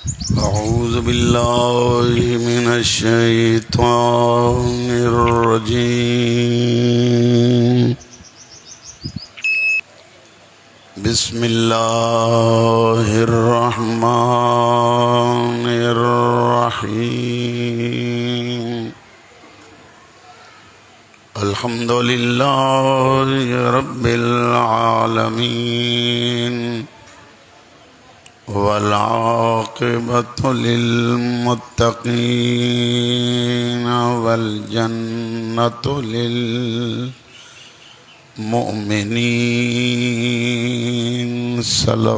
أعوذ بالله من الشيطان الرجيم. بسم الله الرحمن الرحيم. الحمد لله رب العالمين والعاقبة للمتقين والجنة للمؤمنين. صلوات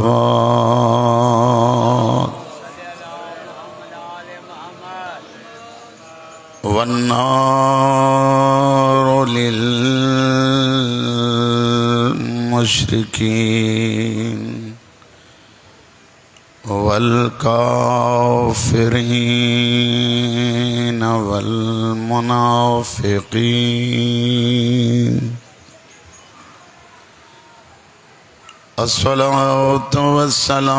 والنار للمشركين والكافرين والمنافقين. الصلاة والسلام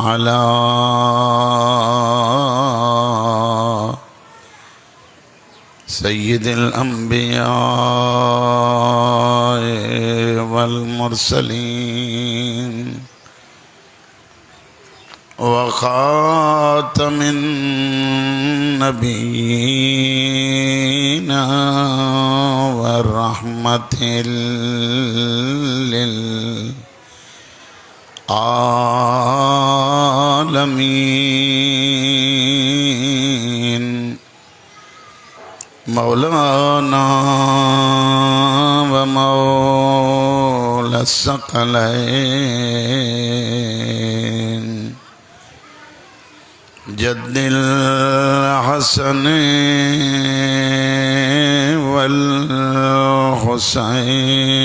على سيد الأنبياء والمرسلين وخاتم النبيين والرحمة للعالمين. مولانا ومولى الثقلين جد الحسن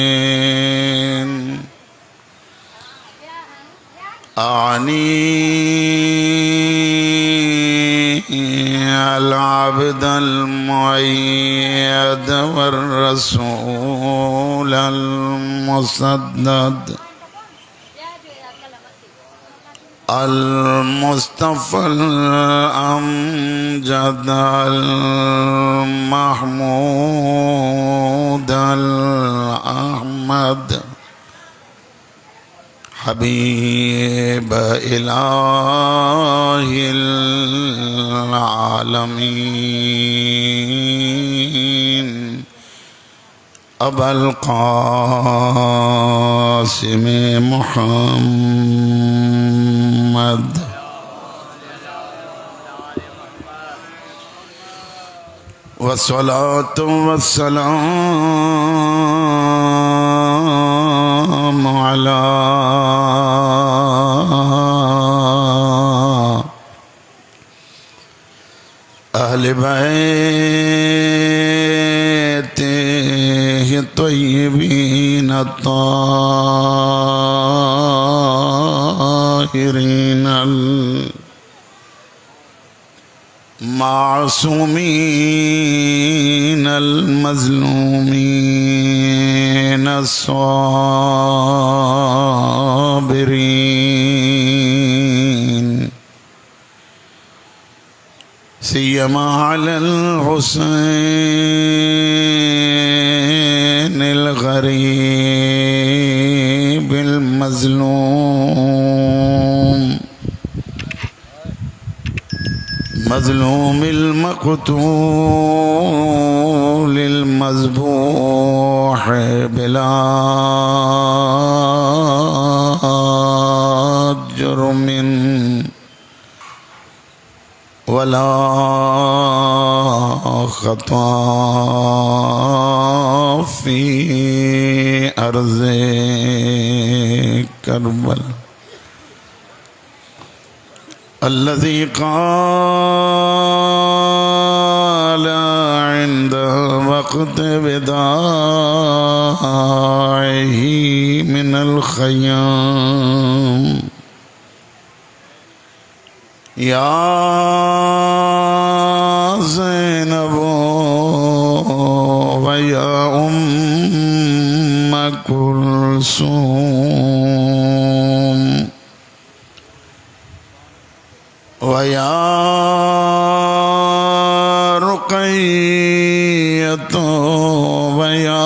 والحسين أعني العبد المؤيد والرسول المسدد المصطفى الأمجد المحمود الأحمد حبيب إله العالمين أبا القاسم محمد والصلاة والسلام على أهل بيته الطيبين الطاهرين المعصومين المظلومين الصابرين سيما على الحسين الغريب المظلوم مظلوم المقتول المذبوح بلا جرم ولا خطأ في أرض كربلاء الذي قال عند وقت وداعه من الخيام يا زينب ويا أم كلثوم वया रुक़य्यतो वया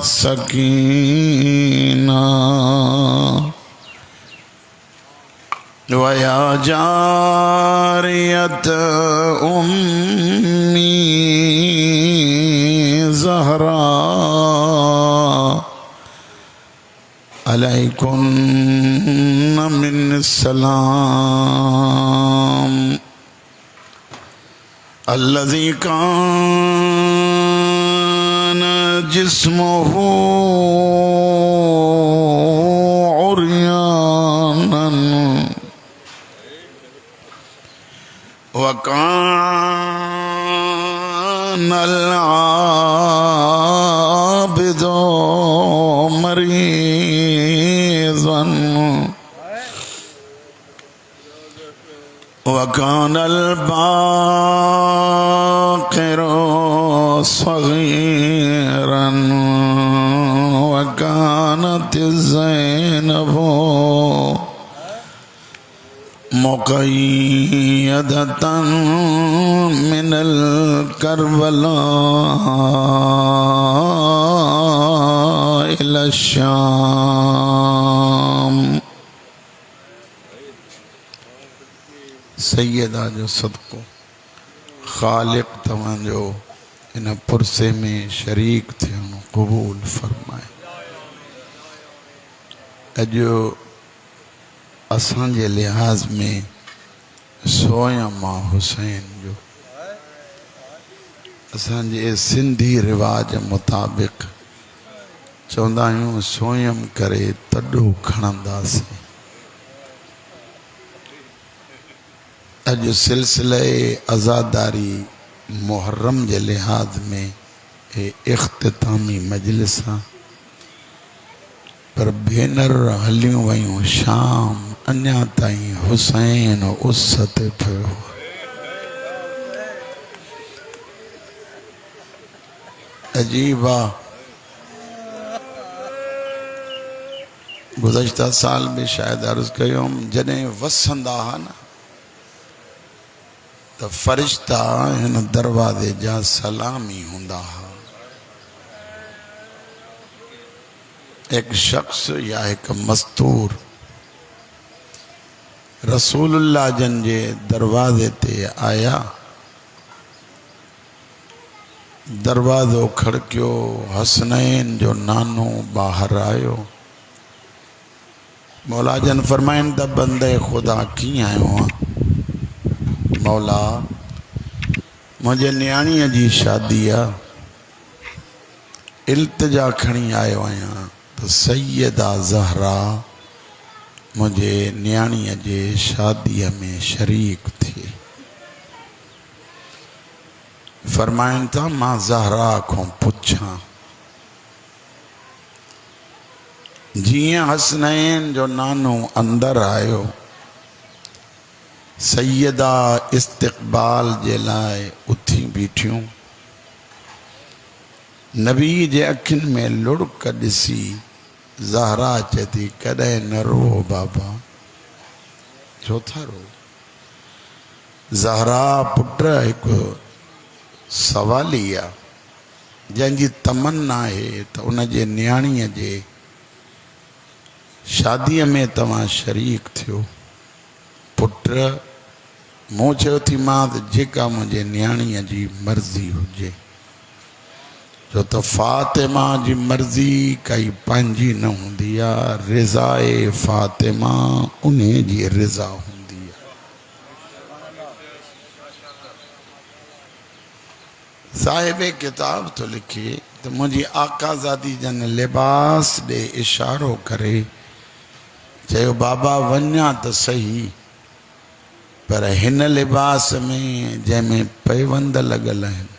सकीना वया जारियत उम्मी ज़हरा अलैकुन्न मिन्नस्सलाम अल्लज़ी कान जिस्मुहु उर्यानन वकानल आबिदु मरीज़न वकानल बाक़िरु सग़ीरन वकानतिज़ ज़ैनबु मुक़य्यदतन मिनल करबला इला शाम। सैयदा जो सदको ख़ालिक़ तव्हांजो इन पुरसे में शरीक थियण क़बूल फरमाए। अॼु असांजे लिहाज़ में सोयमा हुसैन जो असांजे सिंधी रिवाज मुताबिक़ चवंदा आहियूं सोयम करे तॾो खणंदासीं। अॼु सिलसिले अज़ादारी मुहर्रम जे लिहाज़ में हे इख़्तितामी मजलिस आहे, पर भेनर हलियूं वयूं शाम, अञा ताईं हुसैन उस ते पियो। अजीब आहे, गुज़श्ता साल में शायद अर्ज़ कयुमि जॾहिं वसंदा हुआ न त फ़रिश्ता हिन दरवाज़े जा सलामी हूंदा हुआ। एक शख्स या एक मस्तूर रसूलुल्लाह जन जे दरवाज़े ते आया, दरवाज़ो खड़कियो, हसनैन जो नानो ॿाहिरि आयो। मौला जन फरमाइनि त बंदे ख़ुदा कीअं आयो आहे? मौला मुंहिंजे न्याणीअ जी शादी आहे, इल्तिजा खणी आयो आहियां त सैयदा ज़हरा मुझे न्याणीअ जे शादीअ में शरीक थी। फरमाइनि था मां ज़हरा खां पुछां, जीअं हसनैन जो नानो अंदर आयो, सैयदा इस्तक़बाल जे लाइ उथी बीठियूं। नबी जे अखियुनि में लुढ़क ॾिसी ज़हरा चए थी कॾहिं न रो बाबा, छो था रो? ज़हरा पुट हिकु सवाली आहे जंहिंजी तमन्ना आहे त उन जे न्याणीअ जे शादीअ में तव्हां शरीक थियो। पुट मूं चयो थी मां त जेका मुंहिंजे न्याणीअ जी मर्ज़ी हुजे, छो त फ़ातिमा जी मर्ज़ी काई पंहिंजी न हूंदी आहे, रिज़ाए फ़ातिमा उन जी रिज़ा हूंदी आहे। साहिब किताब तो लिखे त मुंहिंजी आकाज़ादी जन लिबास ॾे इशारो करे चयो बाबा वञा त सही, पर हिन लिबास में जंहिंमें पैवंद लॻल आहिनि,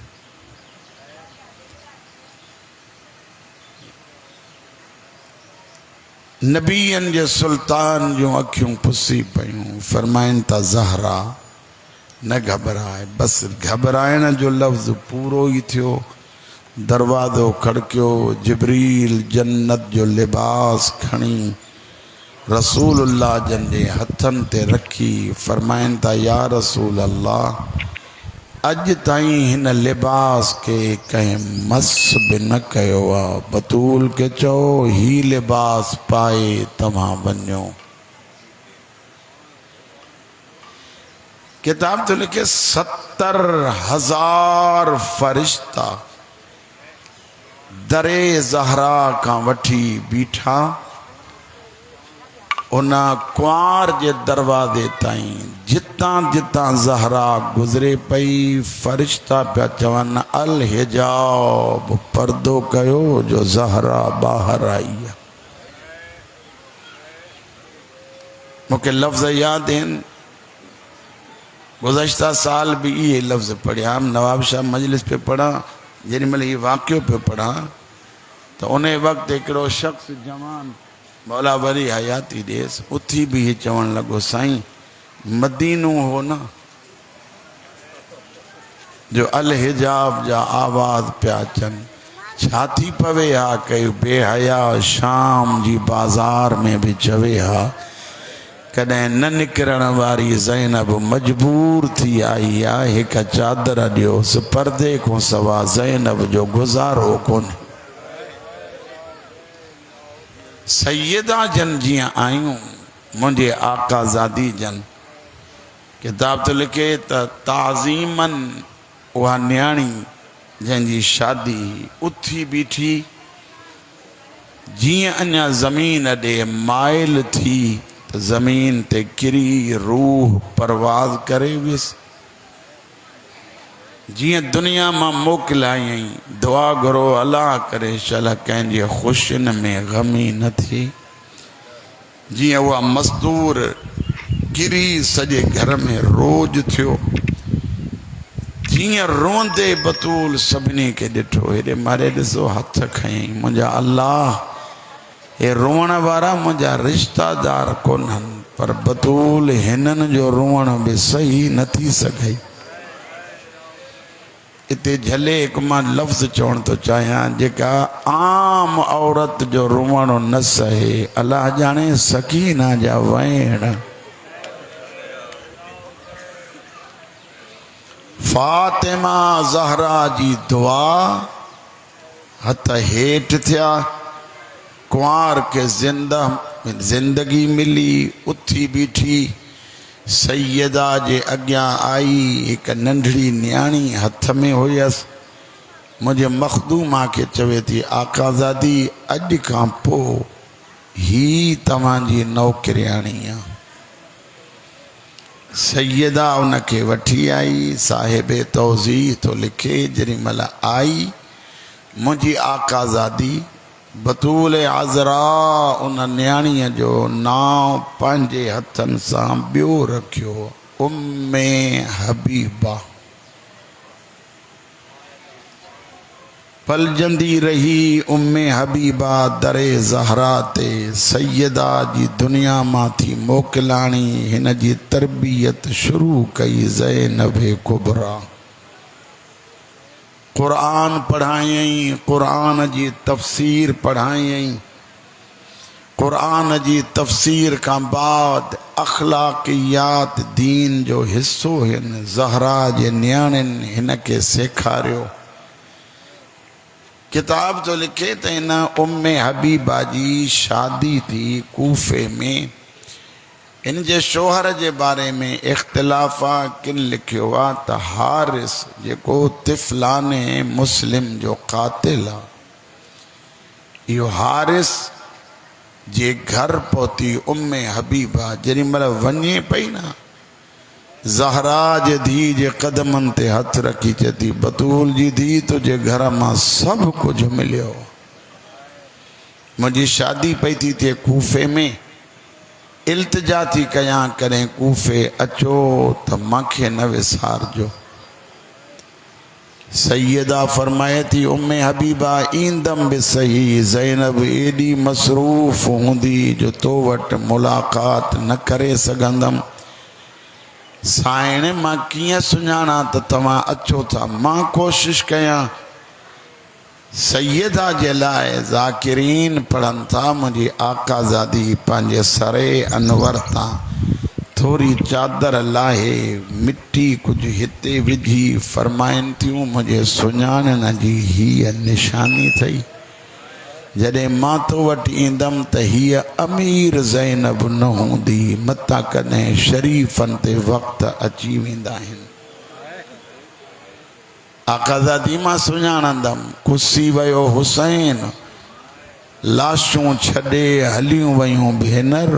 नबीअनि जे सुल्तान जूं अखियूं पुसी पयूं। फरमाइनि था ज़हरा न घबराए, बसि घबराइण जो लफ़्ज़ पूरो ई थियो। दरवाज़ो खड़कियो, जिब्रील जन्नत जो लिबास खणी रसूलुल्लाह जन जे हथन ते रखी फरमाइन था या रसूल अल्लाह अज ताईं हिन लिबास के कहीं मस भी न कयो आ। बतूल के चो ही लिबास पाए तव्हां वञो। किताब तो लिखे 70,000 फरिश्ता दरे ज़हरा का वठी बीठा उन कुआर जे दरवाजे ताईं जितां जितां ज़हरा गुज़रे पई फरिश्ता पिया चवन अल हिजाब पर्दो कयो जो ज़हरा ॿाहिरि आई आहे। मूंखे लफ़्ज़ यादि आहिनि गुज़श्ता साल भी ये लफ्ज़ पढ़िया नवाब शाह मजलिस पे पढ़ा जेॾी महिल ये वाक़ियो पे पढ़ा तो उन वक़्तु हिकिड़ो शख़्स जवान मौला वरी हयाती ॾेसि उथी भी ये चवण लॻो साईं मदीनो हो न जो अल हिजाब जा आवाज़ पिया अचनि छा थी पवे हा कई बेहया शाम जी बाज़ार में भी चवे हा कदें न निकिरण वारी ज़ैनब मजबूर थी आई आहे हिक चादर ॾियोसि पर्दे को सवा ज़ैनब जो गुज़ारो कोन्हे। सैयदा जन जियां आयूं मुंहिंजे आका ज़ादी जन किताब तो लिखे त ताज़ीमन उहा न्याणी जंहिंजी शादी उथी बीठी जियां अञा ज़मीन ॾे माइल थी तो ज़मीन ते किरी रूह परवाज़ करे वियसि। जियां दुनिया मां मोकिलायई दुआ घुरो अल्लाह करे शल कंहिंजे ख़ुशियुनि में ग़मी न थी। जियां उहा मज़दूर किरी सॼे घर में रोज थियो जियां रोंदे बतूल सभिनी खे ॾिठो हेॾे मारे ॾिसो हथ खयईं मुंहिंजा अल्लाह ये रोअण वारा मुंहिंजा रिश्तेदार कोन्हनि पर बतूल हिननि जो रोअण भी सही न थी सघई। इते झले हिकु मां लफ़्ज़ चवण थो चाहियां जेका आम औरत जो रोअण न सहे अलाह ॼाणे सकीना जा वैण फातिमा ज़हरा जी दुआ हथ हेठि थिया कुंवार के जिंदगी मिली उथी बीठी सैयदा जे अॻियां आई एक नंढड़ी न्याणी हथ में हुयसि मुझे मखदूमा के चवे थी आकाज़ादी अॼु खां पोइ ही तव्हांजी नौकिरियाणी आहे। सैयदा उनखे वठी आई साहिबे तौज़ीह तो लिखे जेॾी महिल आई मुंहिंजी आकाज़ादी बतूल आज़रा उन न्याणीअ जो नाव पंहिंजे हथनि सां ॿियो रखियो उम्मे हबीबा। पलजंदी रही उम्मे हबीबा दरे ज़हरा ते सैयदा जी दुनिया मां थी मोकिलाणी हिन जी तरबियत शुरू कई ज़ैनब कुबरा। कुरान पढ़ायई कुरान जी तफ़सीर पढ़ायई कुरान जी तफ़सीर का बाद अखलाकियात दीन जो हिस्सो हिन ज़हरा जे न्याणियुनि हिन के सेखारियो। किताब तो लिखे त हिन उम्मे हबीबा जी शादी थी कूफे में। इन जे शोहर जे बारे में इख्तिलाफ़ा किन लिखियो आहे त हारिस जेको तिफ़लाने मुस्लिम जो क़ातिल आहे इहो हारिस जे घर पहुती उम्मे हबीबा जेॾी महिल वञे पई न ज़हरा जे धी जे क़दमनि ते हथ रखी चए थी बतूल जी धी तुंहिंजे घर मां सभु कुझु मिलियो मुंहिंजी शादी पई थी थिए कूफे में इल्तिजा थी कयां करें कूफे अचो त मूंखे न विसारजो। सैयदा फरमाए थी उम्मे हबीबा ईंदम भी सही ज़ैनब एडी मसरूफ़ हूंदी जो तो वटि मुलाक़ात न करे सघंदमि। साइण मां कीअं सुञाणा त तव्हां अचो था मां कोशिश कयां सैयदा जे लाइ ज़ाकिरीन पढ़नि था मुंहिंजी आकाज़ादी पंहिंजे सरे अनवर तां थोरी चादर लाहे मिट्टी कुझु हिते विझी फरमाइनि थियूं मुंहिंजे सुञाणण जी हीअ निशानी अथई। जॾहिं मां तो वटि ईंदमि त हीअ अमीर ज़ैनब न हूंदी, मतां कॾहिं शरीफ़नि ते वक़्त अची वेंदा आहिनि। आकाज़ादी मां सुञाणंदमि। कुसी वियो हुसैन, लाशूं छॾे हलियूं वयूं भेनर।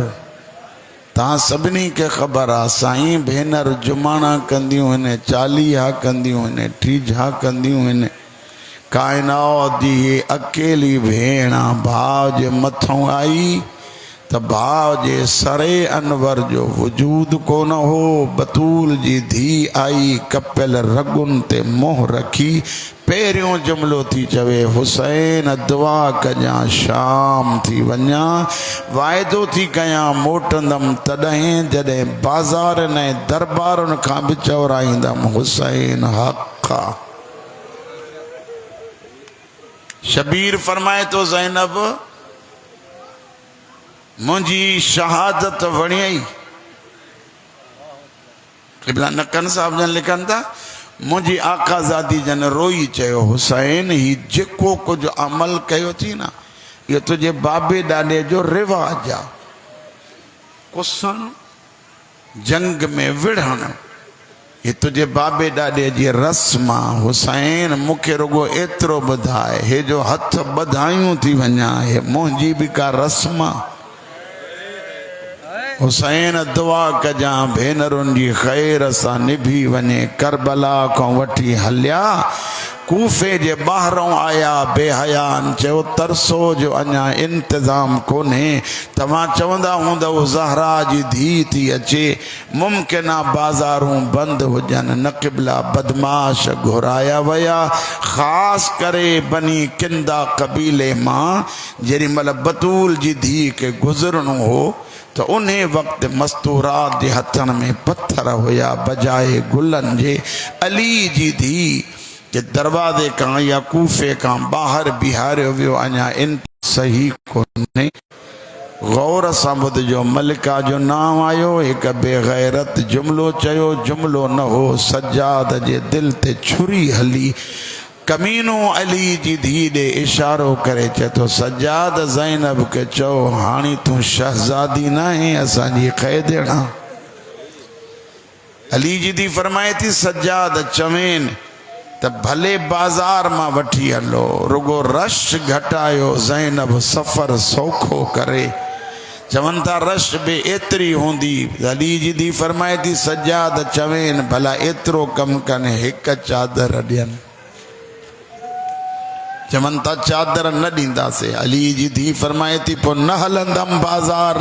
तव्हां सभिनी खे ख़बर आहे साईं, भेनर जुमाणा कंदियूं आहिनि, चालीहा कंदियूं आहिनि, टीजा कंदियूं आहिनि। काइनात जी अकेली भेण भाउ जे मथों आई त भाउ जे सरे अनवर जो वजूद कोन हो। बतूल जी धी आई, कपियल रगुन ते मोह रखी पहिरियों जुमिलो थी चवे, हुसैन दुआ कजां शाम थी वञा, वाइदो थी कयां मोटंदमि तॾहिं जॾहिं बाज़ार ऐं दरबारुनि खां बि चवराईंदमि हुसैन हक़। शबीर फरमाए तो ज़ैनब मुंहिंजी शहादत वणियई। क़िबला नकन साहब जन लिखनि था मुंहिंजी आकाज़ादी जन रोई चयो, हुसैन ही जेको कुझु अमल कयो थी न, इहो तुंहिंजे बाबे ॾाॾे जो रिवाज आहे। कुसण, जंग में विढ़ण, ये तुझे बाबे ॾाॾे जी रस्म आहे। हुसैन मूंखे रुगो एतिरो ॿुधाए, हे जो हथ ॿधायूं थी वञा, हे मुंहिंजी बि का रस्म आहे। हुसैन दुआ कजां भेनरुनि जी ख़ैर सां निभी वञे। करबला खां वठी हलिया, कूफे जे ॿाहिरों आया बेहयान, चयो तरसो जो अञा इंतज़ाम कोन्हे। तव्हां चवंदा हूंदव ज़हरा जी धी थी अचे, मुमकिन आहे बाज़ारूं बंदि हुजनि, न क़िबला बदमाश घुराया विया। ख़ासि करे बनी किंदा क़बीले मां जेॾी महिल बतूल जी धी खे गुज़रणो हो तो उन्हें वक्त मस्तूरात जे हथन में पत्थर हुया बजाए गुलन जे। अली जी धी के दरवाजे का या कूफे का बाहर बिहारियो वियो, अञा इन सही कोन्हे। गौर सां ॿुधजो, मलिका जो नाम आयो, हिक बेगैरत जुमिलो चयो, जुमिलो न हो, सज्जाद जे दिल ते छुरी हली। कमीनो अली जी धी ॾे इशारो करे चए थो, सज्जाद ज़ैनब के चओ हाणे तूं शहज़ादी न आहे, असांजी क़ैदिणा। अली जी धी फरमाए थी सज्जाद चवेनि त भले बाज़ार मां वठी हलो, रुगो रश घटायो, ज़ैनब सफ़र सौखो करे। चवनि था रश बि एतिरी हूंदी। अली जी धी फरमाए थी सज्जाद चवेनि भला एतिरो कमु कनि, हिकु चादर ॾियनि। चवनि था चादर न ॾींदासीं। अली जी धी फरमाए थी पोइ न हलंदमि बाज़ार।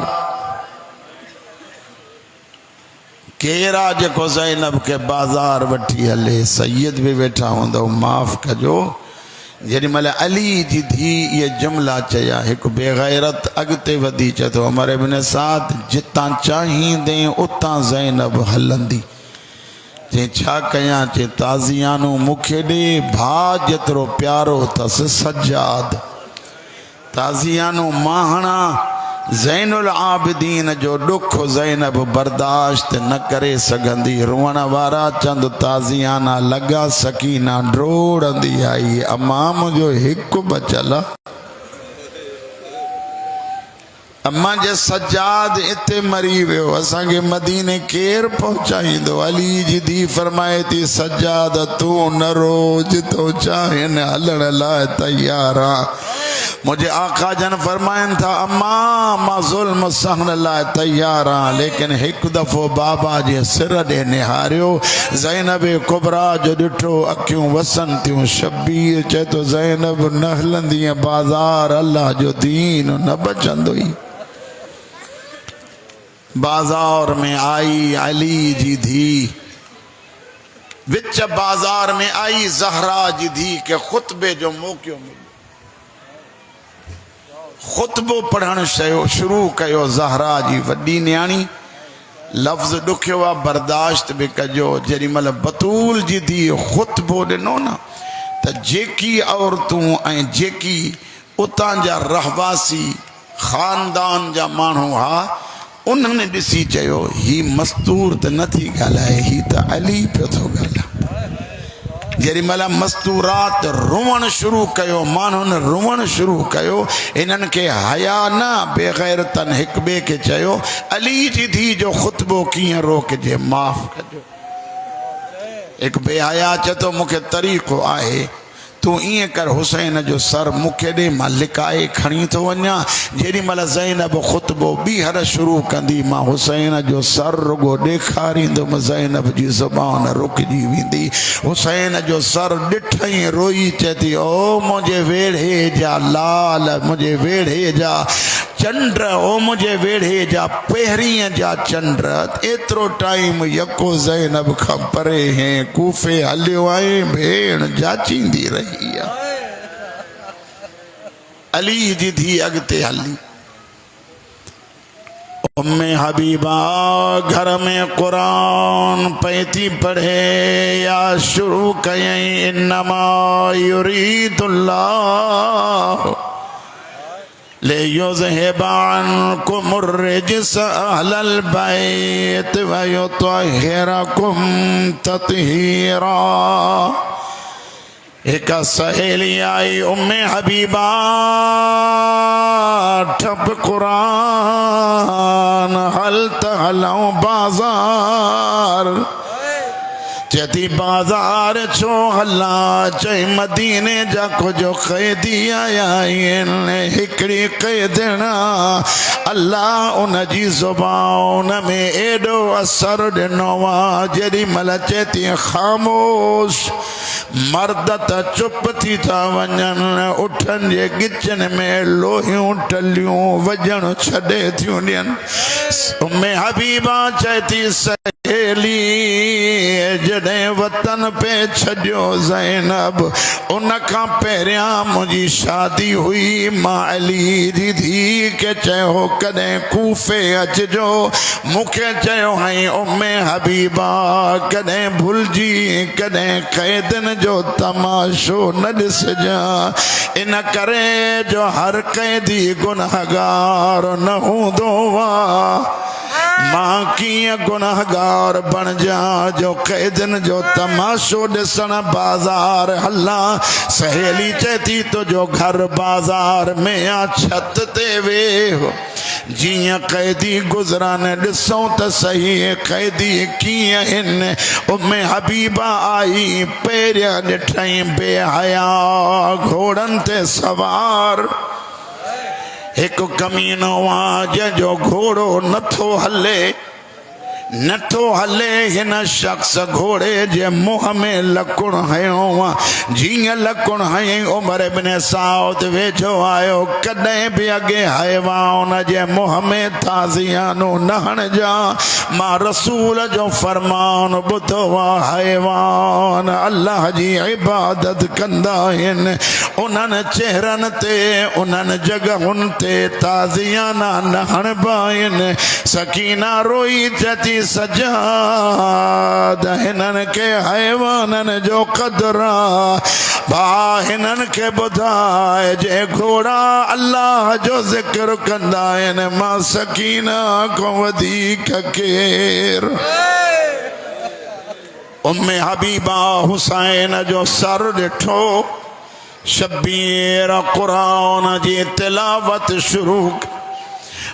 केरु आहे जेको ज़ैनब खे बाज़ार वठी हले? सैयद बि वेठा हूंदव, माफ़ कजो। जेॾी महिल अली जी धी इहे जुमिला चया, हिकु बेगैरत अॻिते वधी चए थो, उमर इब्न साद जितां चाहींदे उतां ज़ैनब हलंदी। जे छा कयां? चे ताज़ियानू मूंखे ॾे, भाउ जेतिरो प्यारो अथसि सज्जाद। ताज़ियानू मां हणा, ज़ैनुल आबिदीन जो ॾुख ज़ैनब बर्दाश्त न करे सघंदी। रुअण वारा चंद ताज़ियाना लॻा, सकीना ड्रोड़ंदी आई, अम्मा मुंहिंजो हिकु बचल आहे। अम्मा जे सज्जाद इते मरी वियो, असांखे मदीने केरु पहुचाईंदो? अली जी धी फरमाए थी सज्जाद तूं न रोज तो चाहिनि हलण लाइ तयार आ। मुझे आका जन फरमाइनि था अम्मा मां ज़ुल्म सहण लाइ तयार आ, लेकिन हिकु दफ़ो बाबा जे सिर ॾे निहारियो। ज़ैनब कुबरा जो ॾिठो, अखियूं वसनि थियूं। शबीर चए थो ज़ैनब न हलंदी बाज़ार, अल्लाह जो दीन न बचंदो ई। बाजार में आई अली जी धी, विच बाजार में आई ज़हरा जी धी के खुतबे जो मौक़ो मिलियो। खुतबो पढ़ण शुरू कयो। ज़हरा जी वॾी न्याणी, लफ़्ज़ ॾुखियो आहे, बर्दाश्त बि कजो। जेॾी महिल बतूल जी धी खुतबो ॾिनो न त जेकी औरतूं ऐं जेकी उतां जा रहवासी ख़ानदान जा माण्हू हा उन्हनि ॾिसी चयो ही मस्तूर त नथी ॻाल्हाए, ही त अली पियो थो ॻाल्हाए। जेॾी महिल मस्तूरात रुअण शुरू कयो, माण्हुनि रुअण शुरू कयो, इन्हनि खे हया न बेग़ैरतनि हिक ॿिए खे चयो अली जी धी जो ख़ुतबो कीअं रोकजे, माफ़ कजो। हिक बेहया चए थो मूंखे तरीक़ो आहे, तूं ईअं कर हुसैन जो सर मूंखे ॾे, मां लिकाए खणी थो वञा। जेॾी महिल ज़ैनब ख़ुतबो ॿीहर शुरू कंदी, मां हुसैन जो सर रुगो ॾेखारींदुमि, ज़ैनब जी ज़ुबान रुकिजी वेंदी। हुसैन जो सर ॾिठई रोई, चए थी ओ मुंहिंजे वेढ़े जा लाल, मुंहिंजे वेढ़े जा चंड, ओ मुंहिंजे वेढ़े जा पहिरीं जा चंड, एतिरो टाइम यको ज़ैनब खां परे हैं कूफे हलियो आहे, भेण जाचींदी रही। अली जी धी अॻिते हली, उम्मे हबीबा घर में कुरान पई थी पढ़े या शुरू कयई इन्नमा युरीदुल्लाह ले युज़हिबा अन्कुमुर रिज्स अहलल बैत व युतहिरकुम तत्हीरा। एक सहेली आई उम्मे हबीबा ठप कुरान हल त हलऊं बाज़ार, चती बाज़ार छो हला, चई मदीने जा कुछ क़ैदी आया आहिनि, हिकिड़ी क़ैदणा अल्लाह उन जी ज़ुबान में एॾो असर ॾिनो आहे, जेॾी महिल चेती ख़ामोश मर्द त चुप थी था वञनि, उठनि जे गिचनि में लोहियूं टलियूं वॼण छॾे थियूं ॾियनि। उम्मे हबीबा चए थी सहेली जॾहिं वतन पे छॾियो ज़ैनब, उन खां पहिरियां मुंहिंजी शादी हुई, मां अली जी धी खे चयो कॾहिं कूफे अचिजो, मूंखे चयो हई उम्मे हबीबा कॾहिं भुलिजी कॾहिं क़ैदनि जो तमाशो न ॾिसजां, इन करे जो हर क़ैदी गुनहगार न हूंदो आहे, मां कीअं गुनहगार बणिजा जो क़ैदनि जो तमाशो ॾिसण बाज़ार हलां। सहेली चए थी तुंहिंजो घर बाज़ार में आ, छत ते वेह, जीअं क़ैदी गुज़रनि ॾिसूं त सही क़ैदी कीअं आहिनि। उम्मे हबीबा आई, पहिरियां ॾिठई बेहया घोड़नि ते सवार, हिकु कमीनो आहे जंहिंजो घोड़ो नथो हले, हिन शख्स घोड़े जे मुंहं में लकुण हयो, जीअं लकुण हयईं उमर इब्न साउद वेझो आयो, कॾहिं बि अॻे हैवान जे मुंहं में ताज़ियानो न हणजा, मां रसूल जो फरमान ॿुधो आहे, हैवान अल्लाह जी इबादत कंदा आहिनि, उन्हनि चेहरनि ते उन्हनि जॻहुनि ते ताज़ियाना न हणबा आहिनि। सकीना रोई चती सजाद हिननि खे हैवाननि जो क़दुरु आहे, भाउ हिननि खे ॿुधाए जे घोड़ा अल्लाह जो ज़िक्र कंदा आहिनि, मां सकीना खां वधीक केरु। उम्मे हबीबा हुसैन जो सर ॾिठो, शबीर क़ुरान जी तिलावत शुरू,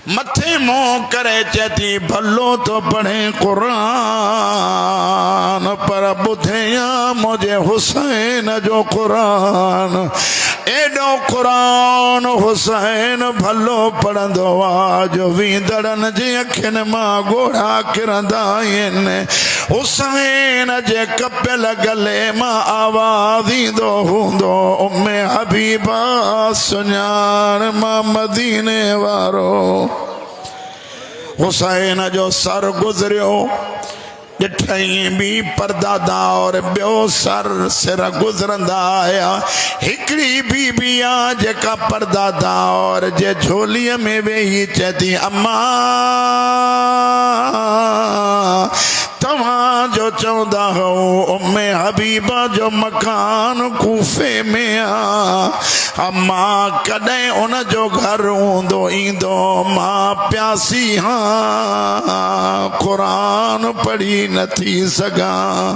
मथे मुंह करे चेती भलो तो पढ़े कुरान, पर ॿुधया मुझे हुसैन जो कुरान, एडो कुरान हुसैन भलो पढ़ंदो आहे जो वींदड़नि जी अखियुनि मां ॻोढ़ा किरंदा आहिनि, हुसैन जे कपियल गले मां आवाज़ ईंदो हूंदो, उम्मे हबीबा सुञाण मां मदीने वारो। हुसैन जो सर गुज़रियो, ॾिठई ॿी परदादा और ॿियो सिर गुज़रंदा आया, हिकिड़ी बीबी आहे जेका परदादा और जे झोलीअ में वेही चएती अम्मा तव्हांजो चौंदा हो उम्मे हबीबा जो मकान कूफे में आ मां कॾहिं उन जो घर हूंदो ईंदो मां प्यासी हाँ कुरान पढ़ी न थी सघां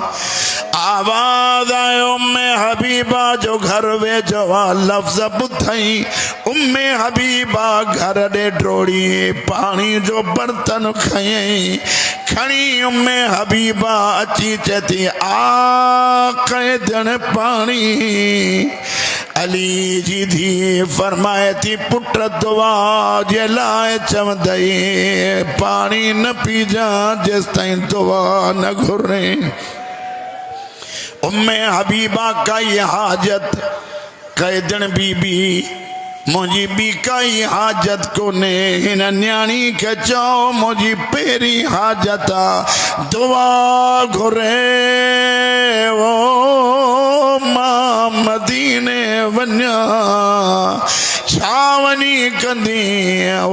आवाज़ आयो उम्मे हबीबा जो घर वेझो आ लफ़्ज़ ॿुधई उम्मे हबीबा घर ॾे डोड़ी पानी जो बर्तन खयई खणी उम्मे हबीबा अची चेती आ कैदन पानी अली जी धी फरमाए थी पुट दुआ जे लाइ चवंदई पानी न पीजा जेस ताईं दुआ न घुरे उम्मे हबीबा का ये हाजत कैदन बीबी मुझी बी काई हाजत को ने हिन न्याणी के चओ मुझी पेरी हाजत दुआ घुरे वो मां मदीने वन्या छावनी कंदी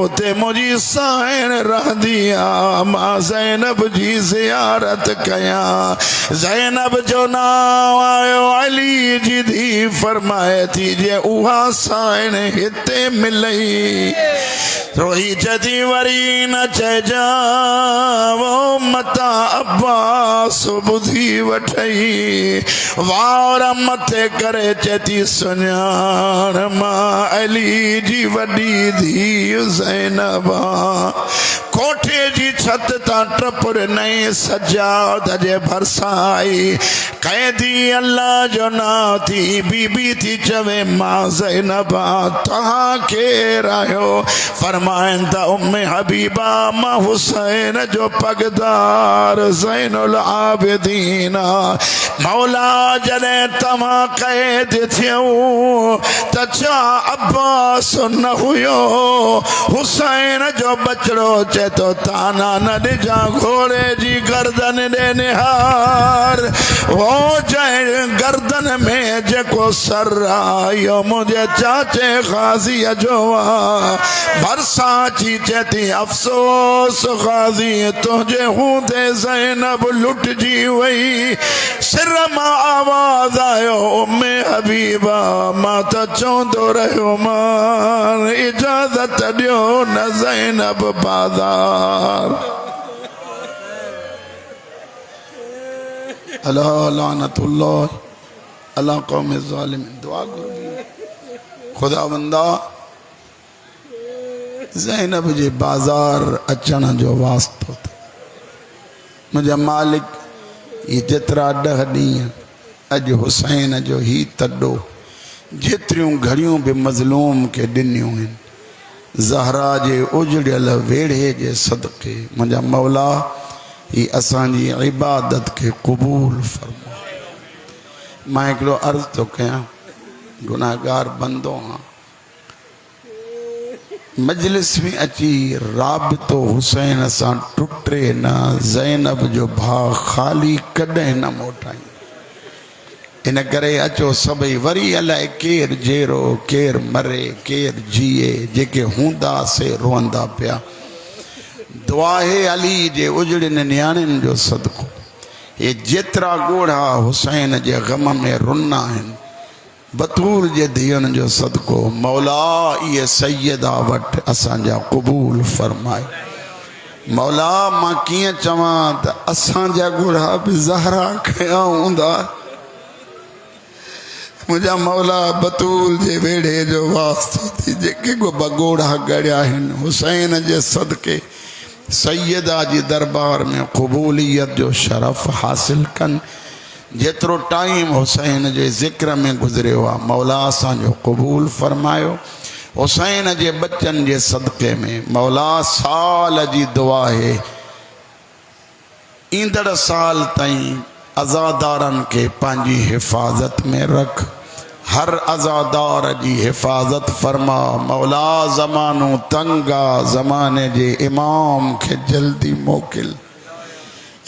उते मुझी साइण रहंदी आ मां ज़ैनब जी ज़ियारत कया ज़ैनब जो नाम आयो अली जी धी फरमाए थी जे उहा साइण हिते मिलई रोही जदी वरी न चइजा वो मता अब्बास बुधी वठई वार मथे करे चेती सुञाण मां अली जी वडी धी ज़ैनबा कोठे जी छत ता टपुर नई सजाद जे भरसाई कैदी अल्लाह जो ना थी बीबी थी चवे मां ज़ैनबा तहां केर आयो फरमाइन ता उम्मे हबीबा मां हुसैन जो पगदार ज़ैनुल आबिदीन मौला जने तमा कैद थियो त छा अब्बास न हुयो हुसैन जो बचड़ो चेतो ताना न ॾिजा घोड़े जी गर्दन ॾे निहार वो जंहिं गर्दन में जेको सर आयो मुंहिंजे चाचे ग़ाज़ी जो भरसा अची चेती अफ़सोस ग़ाज़ी तुंहिंजे हूंदे ज़ैनब लुटजी वई सिर मां आवाज़ आयो उम्मे हबीबा मां त चवंदो रहियो मान इजाज़त ॾियो न ज़ैनब बाज़ार अला लानतुल्लाह अला कौम ज़ालिमीन दुआ करो खुदा बंदा ज़ैनब जे बाज़ार अचण जो वास्तो थे मुंहिंजा मालिक ये जेतिरा 10 ॾींहं अॼु हुसैन जो ही तॾो जेतिरियूं घड़ियूं बि मज़लूम के ॾिनियूं आहिनि ज़हरा जे उजड़ियल वेढ़े जे सदक़े मुंहिंजा मौला ही असांजी इबादत के क़बूल फरमा मां हिकिड़ो अर्ज़ थो कयां गुनाहगार बंदो हाँ मजलिस में अची राबितो हुसैन सां टुटे न ज़ैनब जो भाउ ख़ाली कॾहिं न मोटाई इन करे अचो सभई वरी अलाए केर जेरो केर मरे केर जिए जेके हूंदा से रोअंदा पिया दुआ है अली जे उजड़िन न्याणियुनि जो सदको ये जेतिरा ॻोढ़ा हुसैन जे ग़म में रुना आहिनि बतूल जे धीअनि जो सदको मौला ये सैयदा वटि असांजा क़बूल फरमाए मौला मां कीअं चवां त असांजा ॻोढ़ा बि ज़हरा खया हूंदा मुंहिंजा मौला बतूल जे वेढ़े जो वास्तो थी जेके ॻोढ़ा गड़िया आहिनि हुसैन जे सदके सैयदा जी दरबार में क़बूलियत जो शरफ़ हासिल कनि जेतिरो टाइम हुसैन जे ज़िक्र में गुज़रियो आहे मौला असांजो क़बूल फरमायो हुसैन जे बच्चन जे सदक़े में मौला साल जी दुआ है ईंदड़ साल ताईं अज़ादारनि के पंहिंजी हिफ़ाज़त में रख हर अज़ादार जी हिफ़ाज़त फरमा मौला ज़मानो तंगा ज़माने जे इमाम के जल्दी मोकिल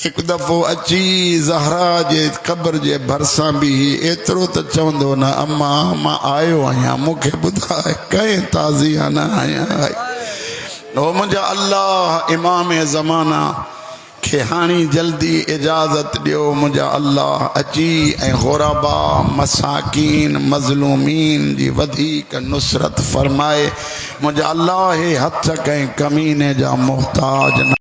एक दफ़ो अची ज़हरा जे क़ब्र जे भरसां भी एतिरो त चवंदो न अम्मा मां आयो आहियां मूंखे ॿुधाए कंहिं ताज़िया न आहियां ओ मुंहिंजा अल्लाह इमाम ज़माना खे हाणी जल्दी इजाज़त ॾियो मुंहिंजा अल्लाह अची ऐं ग़ुरबा मसाकीन मज़लूमीन जी वधीक नुसरत फरमाए। मुंहिंजा अल्लाह हे हथ कंहिं कमीने जा मुहताज न